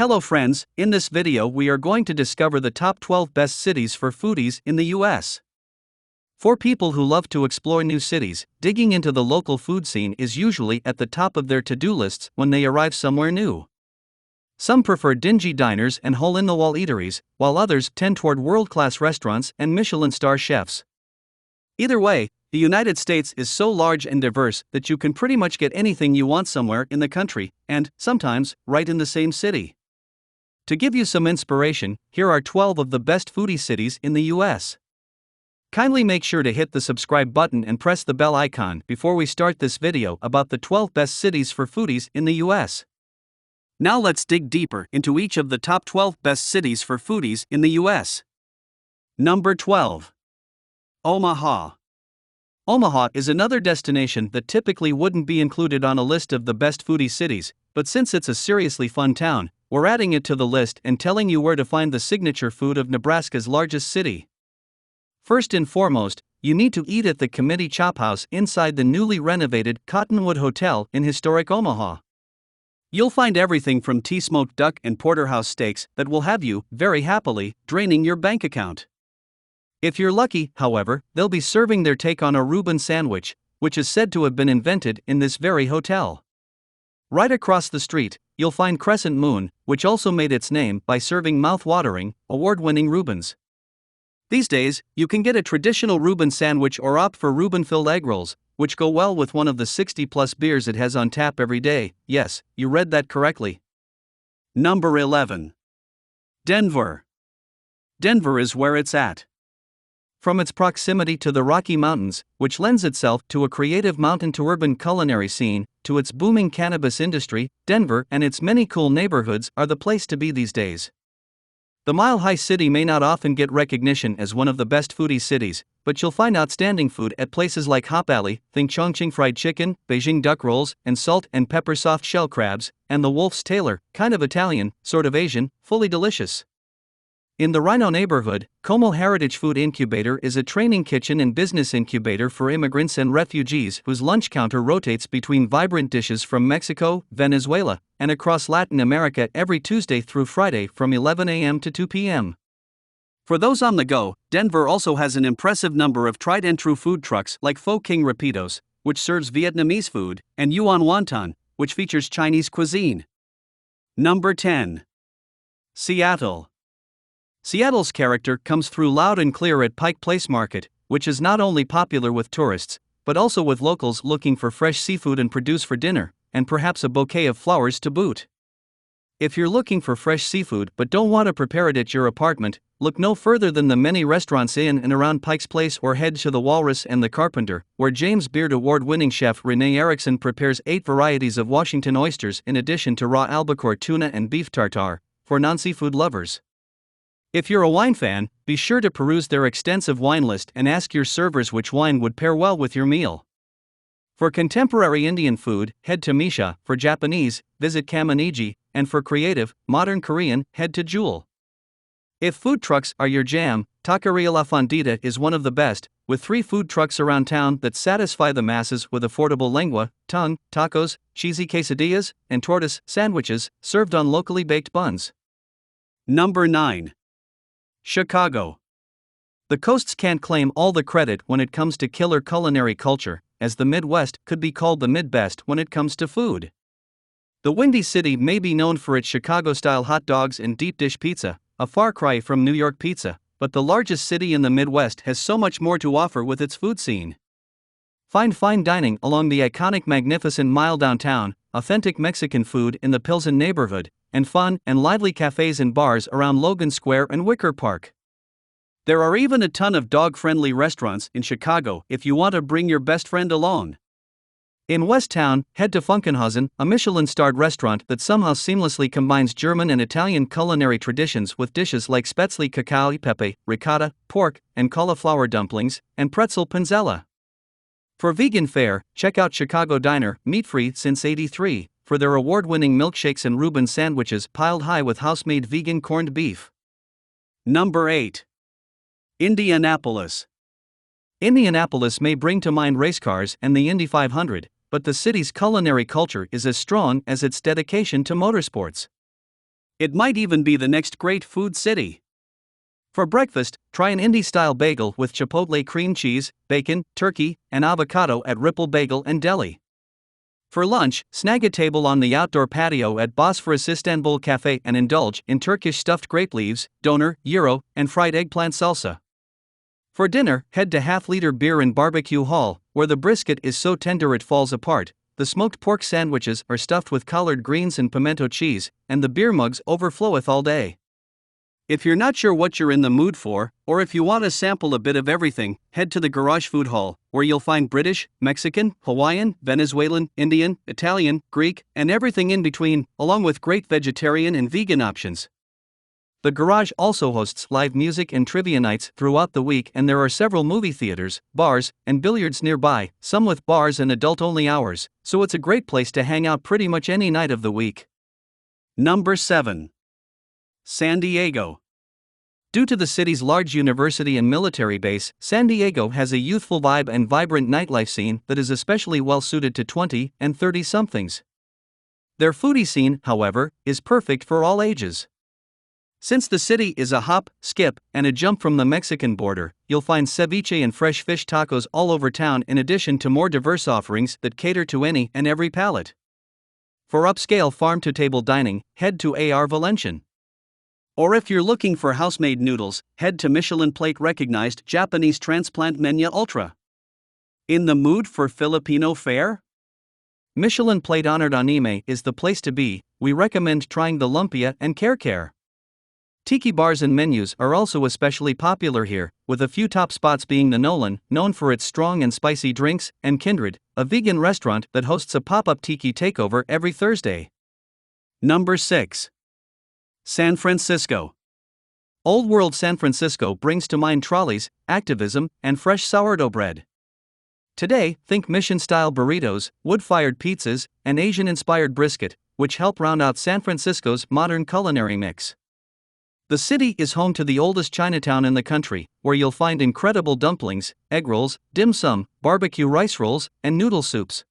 Hello friends, in this video we are going to discover the top 12 best cities for foodies in the US. For people who love to explore new cities, digging into the local food scene is usually at the top of their to-do lists when they arrive somewhere new. Some prefer dingy diners and hole-in-the-wall eateries, while others tend toward world-class restaurants and Michelin-star chefs. Either way, the United States is so large and diverse that you can pretty much get anything you want somewhere in the country, and, sometimes, right in the same city. To give you some inspiration, here are 12 of the best foodie cities in the US. Kindly make sure to hit the subscribe button and press the bell icon before we start this video about the 12 best cities for foodies in the US. Now let's dig deeper into each of the top 12 best cities for foodies in the US. Number 12. Omaha. Omaha is another destination that typically wouldn't be included on a list of the best foodie cities, but since it's a seriously fun town, we're adding it to the list and telling you where to find the signature food of Nebraska's largest city. First and foremost, you need to eat at the Committee Chop House inside the newly renovated Cottonwood Hotel in historic Omaha. You'll find everything from tea-smoked duck and porterhouse steaks that will have you, very happily, draining your bank account. If you're lucky, however, they'll be serving their take on a Reuben sandwich, which is said to have been invented in this very hotel. Right across the street, you'll find Crescent Moon, which also made its name by serving mouth-watering, award-winning Reubens. These days, you can get a traditional Reuben sandwich or opt for Reuben-filled egg rolls, which go well with one of the 60-plus beers it has on tap every day. Yes, you read that correctly. Number 11. Denver. Denver is where it's at. From its proximity to the Rocky Mountains, which lends itself to a creative mountain-to-urban culinary scene, to its booming cannabis industry, Denver and its many cool neighborhoods are the place to be these days. The mile-high city may not often get recognition as one of the best foodie cities, but you'll find outstanding food at places like Hop Alley, think Chongqing fried chicken, Beijing duck rolls, and salt and pepper soft shell crabs, and the Wolf's Tailor, kind of Italian, sort of Asian, fully delicious. In the Rhino neighborhood, Como Heritage Food Incubator is a training kitchen and business incubator for immigrants and refugees whose lunch counter rotates between vibrant dishes from Mexico, Venezuela, and across Latin America every Tuesday through Friday from 11 a.m. to 2 p.m. For those on the go, Denver also has an impressive number of tried-and-true food trucks like Pho King Rapidos, which serves Vietnamese food, and Yuan Wonton, which features Chinese cuisine. Number 10. Seattle. Seattle's character comes through loud and clear at Pike Place Market, which is not only popular with tourists, but also with locals looking for fresh seafood and produce for dinner, and perhaps a bouquet of flowers to boot. If you're looking for fresh seafood but don't want to prepare it at your apartment, look no further than the many restaurants in and around Pike's Place or head to the Walrus and the Carpenter, where James Beard Award-winning chef Renee Erickson prepares 8 varieties of Washington oysters in addition to raw albacore tuna and beef tartare, for non-seafood lovers. If you're a wine fan, be sure to peruse their extensive wine list and ask your servers which wine would pair well with your meal. For contemporary Indian food, head to Misha, for Japanese, visit Kamoniji, and for creative, modern Korean, head to Jewel. If food trucks are your jam, Taqueria La Fondita is one of the best, with 3 food trucks around town that satisfy the masses with affordable lengua, tongue, tacos, cheesy quesadillas, and tortas sandwiches, served on locally baked buns. Number 9. Chicago. The coasts can't claim all the credit when it comes to killer culinary culture, as the Midwest could be called the Midbest when it comes to food. The Windy City may be known for its Chicago-style hot dogs and deep dish pizza, a far cry from New York pizza, but the largest city in the Midwest has so much more to offer with its food scene. Find fine dining along the iconic Magnificent Mile downtown, authentic Mexican food in the Pilsen neighborhood, and fun and lively cafes and bars around Logan Square and Wicker Park. There are even a ton of dog-friendly restaurants in Chicago if you want to bring your best friend along. In West Town, head to Funkenhausen, a Michelin-starred restaurant that somehow seamlessly combines German and Italian culinary traditions with dishes like spätzle cacio e pepe, ricotta, pork, and cauliflower dumplings, and pretzel panzella. For vegan fare, check out Chicago Diner, meat-free since '83, for their award-winning milkshakes and Reuben sandwiches piled high with house-made vegan corned beef. Number 8. Indianapolis. Indianapolis may bring to mind race cars and the Indy 500, but the city's culinary culture is as strong as its dedication to motorsports. It might even be the next great food city. For breakfast, try an Indy-style bagel with chipotle cream cheese, bacon, turkey, and avocado at Ripple Bagel and Deli. For lunch, snag a table on the outdoor patio at Bosphorus Istanbul Cafe and indulge in Turkish stuffed grape leaves, doner, gyro, and fried eggplant salsa. For dinner, head to Half-Liter Beer and Barbecue Hall, where the brisket is so tender it falls apart, the smoked pork sandwiches are stuffed with collard greens and pimento cheese, and the beer mugs overfloweth all day. If you're not sure what you're in the mood for, or if you want to sample a bit of everything, head to the Garage Food Hall, where you'll find British, Mexican, Hawaiian, Venezuelan, Indian, Italian, Greek, and everything in between, along with great vegetarian and vegan options. The Garage also hosts live music and trivia nights throughout the week, and there are several movie theaters, bars, and billiards nearby, some with bars and adult-only hours, so it's a great place to hang out pretty much any night of the week. Number 7. San Diego. Due to the city's large university and military base, San Diego has a youthful vibe and vibrant nightlife scene that is especially well suited to 20 and 30-somethings. Their foodie scene, however, is perfect for all ages. Since the city is a hop, skip, and a jump from the Mexican border, you'll find ceviche and fresh fish tacos all over town, in addition to more diverse offerings that cater to any and every palate. For upscale farm-to-table dining, head to AR Valencian. Or if you're looking for house-made noodles, head to Michelin plate-recognized Japanese transplant Menya Ultra. In the mood for Filipino fare? Michelin plate-honored anime is the place to be. We recommend trying the lumpia and kare-kare. Tiki bars and menus are also especially popular here, with a few top spots being the Nolan, known for its strong and spicy drinks, and Kindred, a vegan restaurant that hosts a pop-up tiki takeover every Thursday. Number 6. San Francisco. Old World San Francisco brings to mind trolleys, activism, and fresh sourdough bread. Today, think mission-style burritos, wood-fired pizzas, and Asian-inspired brisket, which help round out San Francisco's modern culinary mix. The city is home to the oldest Chinatown in the country, where you'll find incredible dumplings, egg rolls, dim sum, barbecue rice rolls, and noodle soups.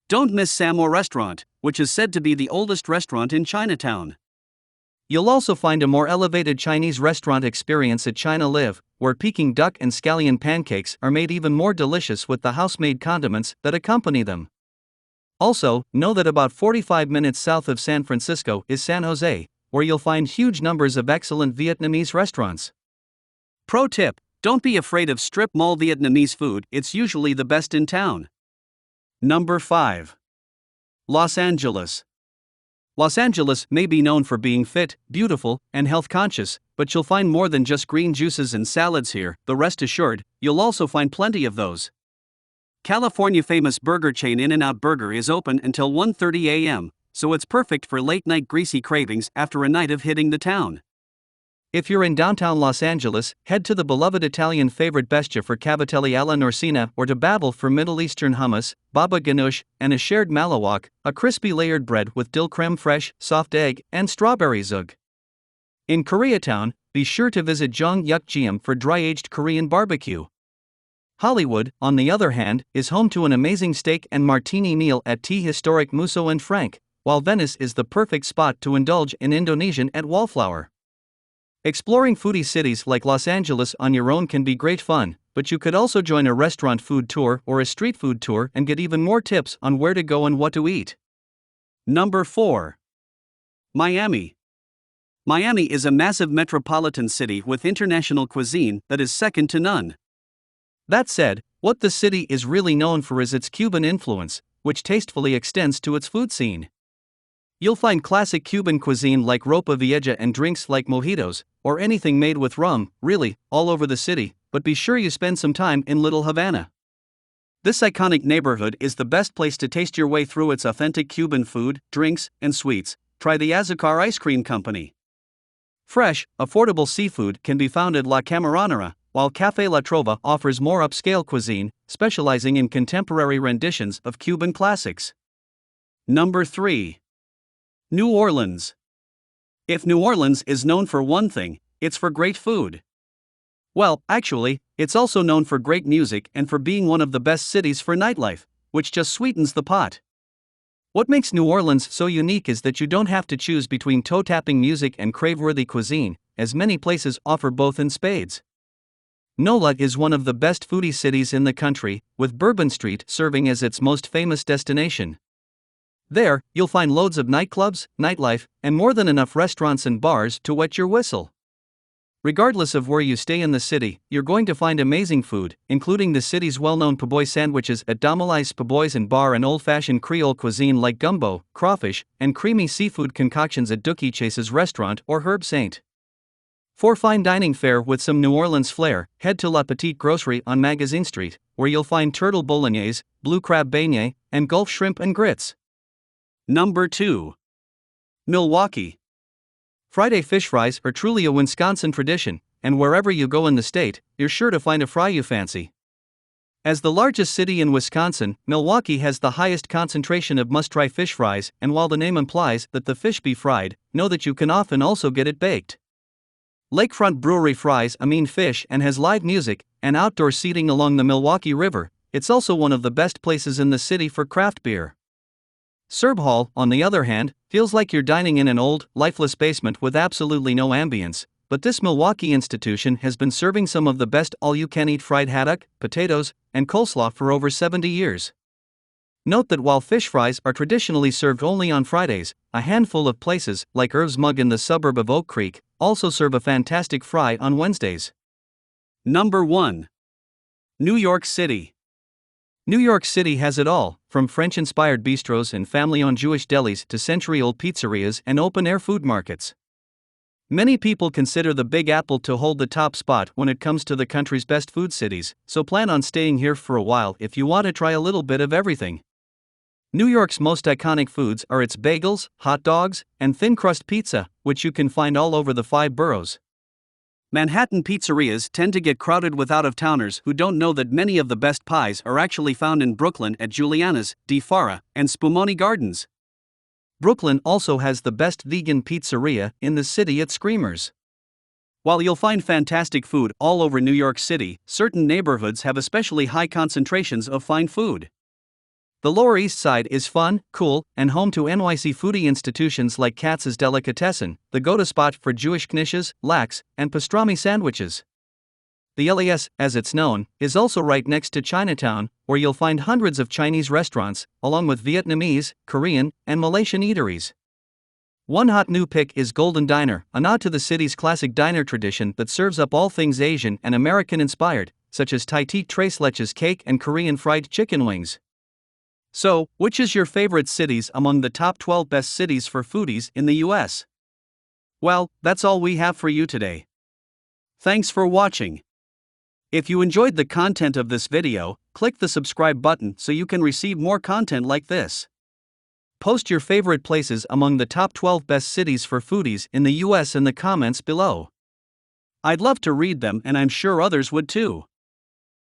Don't miss Samo Restaurant, which is said to be the oldest restaurant in Chinatown. You'll also find a more elevated Chinese restaurant experience at China Live, where Peking duck and scallion pancakes are made even more delicious with the house-made condiments that accompany them. Also, know that about 45 minutes south of San Francisco is San Jose, where you'll find huge numbers of excellent Vietnamese restaurants. Pro tip: don't be afraid of strip mall Vietnamese food, it's usually the best in town. Number 5. Los Angeles. Los Angeles may be known for being fit, beautiful, and health-conscious, but you'll find more than just green juices and salads here, though rest assured, you'll also find plenty of those. California-famous burger chain In-N-Out Burger is open until 1:30 a.m., so it's perfect for late-night greasy cravings after a night of hitting the town. If you're in downtown Los Angeles, head to the beloved Italian favorite Bestia for cavatelli alla norsina, or to Babel for Middle Eastern hummus, baba ganoush, and a shared malawak, a crispy layered bread with dill creme fraiche, soft egg, and strawberry zug. In Koreatown, be sure to visit Jonghyukjeom for dry-aged Korean barbecue. Hollywood, on the other hand, is home to an amazing steak and martini meal at T Historic Musso and Frank, while Venice is the perfect spot to indulge in Indonesian at Wallflower. Exploring foodie cities like Los Angeles on your own can be great fun, but you could also join a restaurant food tour or a street food tour and get even more tips on where to go and what to eat. Number 4. Miami. Miami is a massive metropolitan city with international cuisine that is second to none. That said, what the city is really known for is its Cuban influence, which tastefully extends to its food scene. You'll find classic Cuban cuisine like ropa vieja and drinks like mojitos, or anything made with rum, really, all over the city, but be sure you spend some time in Little Havana. This iconic neighborhood is the best place to taste your way through its authentic Cuban food, drinks, and sweets. Try the Azucar Ice Cream Company. Fresh, affordable seafood can be found at La Camaronera, while Café La Trova offers more upscale cuisine, specializing in contemporary renditions of Cuban classics. Number 3. New Orleans. If New Orleans is known for one thing, it's for great food. Well, actually, it's also known for great music and for being one of the best cities for nightlife, which just sweetens the pot. What makes New Orleans so unique is that you don't have to choose between toe-tapping music and crave-worthy cuisine, as many places offer both in spades. NOLA is one of the best foodie cities in the country, with Bourbon Street serving as its most famous destination. There, you'll find loads of nightclubs, nightlife, and more than enough restaurants and bars to wet your whistle. Regardless of where you stay in the city, you're going to find amazing food, including the city's well-known po' boy sandwiches at Domali's Po' Boys and Bar, and old-fashioned Creole cuisine like gumbo, crawfish, and creamy seafood concoctions at Dookie Chase's restaurant or Herb St. For fine dining fare with some New Orleans flair, head to La Petite Grocery on Magazine Street, where you'll find turtle bolognese, blue crab beignet, and Gulf shrimp and grits. Number 2. Milwaukee. Friday fish fries are truly a Wisconsin tradition, and wherever you go in the state, you're sure to find a fry you fancy. As the largest city in Wisconsin, Milwaukee has the highest concentration of must-try fish fries, and while the name implies that the fish be fried, know that you can often also get it baked. Lakefront Brewery fries a mean fish and has live music and outdoor seating along the Milwaukee River. It's also one of the best places in the city for craft beer. Serb Hall, on the other hand, feels like you're dining in an old, lifeless basement with absolutely no ambience, but this Milwaukee institution has been serving some of the best all-you-can-eat fried haddock, potatoes, and coleslaw for over 70 years. Note that while fish fries are traditionally served only on Fridays, a handful of places, like Irv's Mug in the suburb of Oak Creek, also serve a fantastic fry on Wednesdays. Number 1. New York City. New York City has it all, from French-inspired bistros and family-owned Jewish delis to century-old pizzerias and open-air food markets. Many people consider the Big Apple to hold the top spot when it comes to the country's best food cities, so plan on staying here for a while if you want to try a little bit of everything. New York's most iconic foods are its bagels, hot dogs, and thin-crust pizza, which you can find all over the 5 boroughs. Manhattan pizzerias tend to get crowded with out-of-towners who don't know that many of the best pies are actually found in Brooklyn at Giuliana's, Di Fara, and Spumoni Gardens. Brooklyn also has the best vegan pizzeria in the city at Screamers. While you'll find fantastic food all over New York City, certain neighborhoods have especially high concentrations of fine food. The Lower East Side is fun, cool, and home to NYC foodie institutions like Katz's Delicatessen, the go-to spot for Jewish knishes, lax, and pastrami sandwiches. The LES, as it's known, is also right next to Chinatown, where you'll find hundreds of Chinese restaurants, along with Vietnamese, Korean, and Malaysian eateries. One hot new pick is Golden Diner, a nod to the city's classic diner tradition that serves up all things Asian and American-inspired, such as Thai tea tres leches cake and Korean fried chicken wings. So, which is your favorite cities among the top 12 best cities for foodies in the US? Well, that's all we have for you today. Thanks for watching. If you enjoyed the content of this video, click the subscribe button so you can receive more content like this. Post your favorite places among the top 12 best cities for foodies in the US in the comments below. I'd love to read them, and I'm sure others would too.